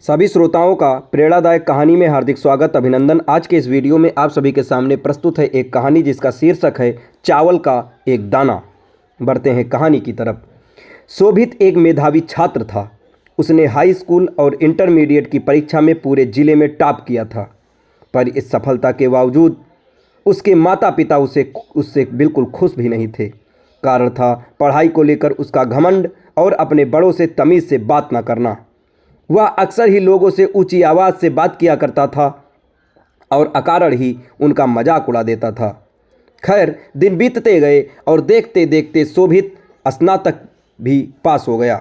सभी श्रोताओं का प्रेरणादायक कहानी में हार्दिक स्वागत अभिनंदन। आज के इस वीडियो में आप सभी के सामने प्रस्तुत है एक कहानी जिसका शीर्षक है चावल का एक दाना। बढ़ते हैं कहानी की तरफ। शोभित एक मेधावी छात्र था। उसने हाई स्कूल और इंटरमीडिएट की परीक्षा में पूरे जिले में टॉप किया था, पर इस सफलता के बावजूद उसके माता पिता उससे बिल्कुल खुश भी नहीं थे। कारण था पढ़ाई को लेकर उसका घमंड और अपने बड़ों से तमीज़ से बात न करना। वह अक्सर ही लोगों से ऊंची आवाज़ से बात किया करता था और अकारण ही उनका मजाक उड़ा देता था। खैर, दिन बीतते गए और देखते देखते शोभित स्नातक भी पास हो गया।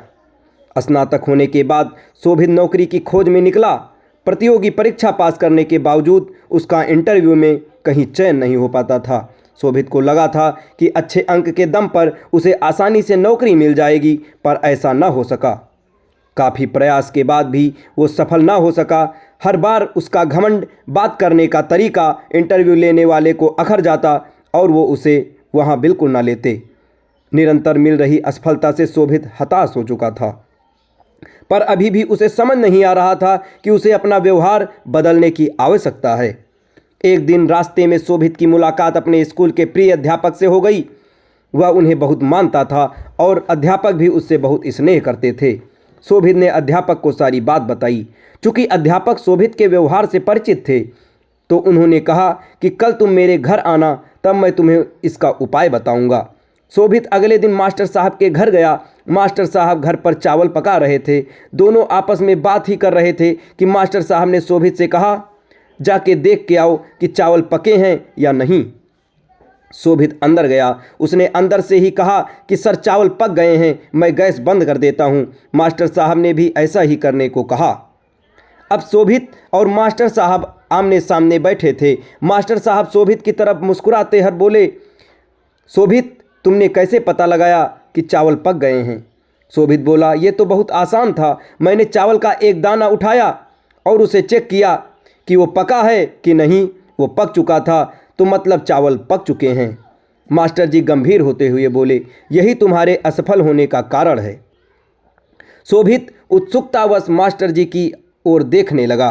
स्नातक होने के बाद शोभित नौकरी की खोज में निकला। प्रतियोगी परीक्षा पास करने के बावजूद उसका इंटरव्यू में कहीं चयन नहीं हो पाता था। शोभित को लगा था कि अच्छे अंक के दम पर उसे आसानी से नौकरी मिल जाएगी, पर ऐसा न हो सका। काफ़ी प्रयास के बाद भी वो सफल ना हो सका। हर बार उसका घमंड, बात करने का तरीका इंटरव्यू लेने वाले को अखर जाता और वो उसे वहाँ बिल्कुल ना लेते। निरंतर मिल रही असफलता से शोभित हताश हो चुका था, पर अभी भी उसे समझ नहीं आ रहा था कि उसे अपना व्यवहार बदलने की आवश्यकता है। एक दिन रास्ते में शोभित की मुलाकात अपने स्कूल के प्रिय अध्यापक से हो गई। वह उन्हें बहुत मानता था और अध्यापक भी उससे बहुत स्नेह करते थे। शोभित ने अध्यापक को सारी बात बताई। चूँकि अध्यापक शोभित के व्यवहार से परिचित थे, तो उन्होंने कहा कि कल तुम मेरे घर आना, तब मैं तुम्हें इसका उपाय बताऊंगा। शोभित अगले दिन मास्टर साहब के घर गया। मास्टर साहब घर पर चावल पका रहे थे। दोनों आपस में बात ही कर रहे थे कि मास्टर साहब ने शोभित से कहा, जाके देख के आओ कि चावल पके हैं या नहीं। शोभित अंदर गया। उसने अंदर से ही कहा कि सर, चावल पक गए हैं, मैं गैस बंद कर देता हूँ। मास्टर साहब ने भी ऐसा ही करने को कहा। अब शोभित और मास्टर साहब आमने सामने बैठे थे। मास्टर साहब शोभित की तरफ मुस्कुराते हुए बोले, शोभित, तुमने कैसे पता लगाया कि चावल पक गए हैं? शोभित बोला, ये तो बहुत आसान था। मैंने चावल का एक दाना उठाया और उसे चेक किया कि वो पका है कि नहीं। वो पक चुका था, तो मतलब चावल पक चुके हैं। मास्टर जी गंभीर होते हुए बोले, यही तुम्हारे असफल होने का कारण है। शोभित उत्सुकतावश मास्टर जी की ओर देखने लगा।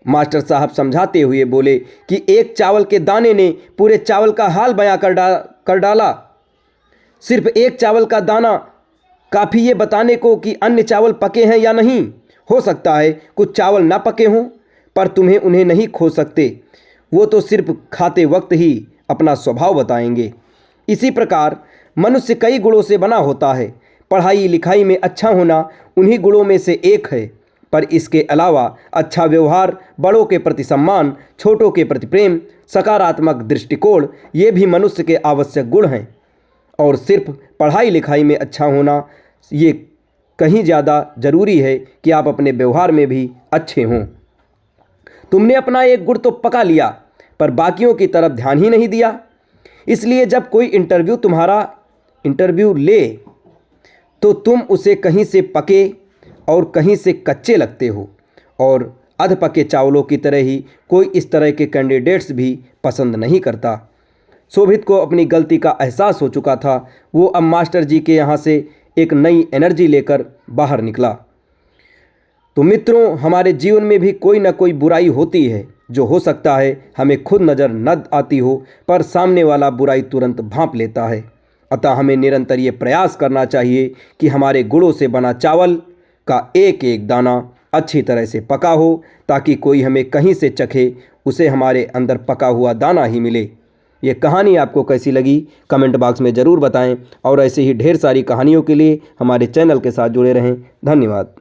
मास्टर साहब समझाते हुए बोले कि एक चावल के दाने ने पूरे चावल का हाल बयां कर डाला। सिर्फ एक चावल का दाना काफ़ी ये बताने को कि अन्य चावल पके हैं या नहीं। हो सकता है कुछ चावल ना पके हों, पर तुम्हें उन्हें नहीं खो सकते। वो तो सिर्फ खाते वक्त ही अपना स्वभाव बताएंगे। इसी प्रकार मनुष्य कई गुणों से बना होता है। पढ़ाई लिखाई में अच्छा होना उन्हीं गुणों में से एक है, पर इसके अलावा अच्छा व्यवहार, बड़ों के प्रति सम्मान, छोटों के प्रति प्रेम, सकारात्मक दृष्टिकोण, ये भी मनुष्य के आवश्यक गुण हैं। और सिर्फ पढ़ाई लिखाई में अच्छा होना ये कहीं ज़्यादा ज़रूरी है कि आप अपने व्यवहार में भी अच्छे हों। तुमने अपना एक गुण तो पका लिया, पर बाकियों की तरफ ध्यान ही नहीं दिया। इसलिए जब कोई तुम्हारा इंटरव्यू ले, तो तुम उसे कहीं से पके और कहीं से कच्चे लगते हो, और अध पके चावलों की तरह ही कोई इस तरह के कैंडिडेट्स भी पसंद नहीं करता। शोभित को अपनी गलती का एहसास हो चुका था। वो अब मास्टर जी के यहाँ से एक नई एनर्जी लेकर बाहर निकला। तो मित्रों, हमारे जीवन में भी कोई ना कोई बुराई होती है जो हो सकता है हमें खुद नज़र न आती हो, पर सामने वाला बुराई तुरंत भांप लेता है। अतः हमें निरंतर ये प्रयास करना चाहिए कि हमारे गुणों से बना चावल का एक एक दाना अच्छी तरह से पका हो, ताकि कोई हमें कहीं से चखे उसे हमारे अंदर पका हुआ दाना ही मिले। ये कहानी आपको कैसी लगी कमेंट बॉक्स में ज़रूर बताएं, और ऐसे ही ढेर सारी कहानियों के लिए हमारे चैनल के साथ जुड़े रहें। धन्यवाद।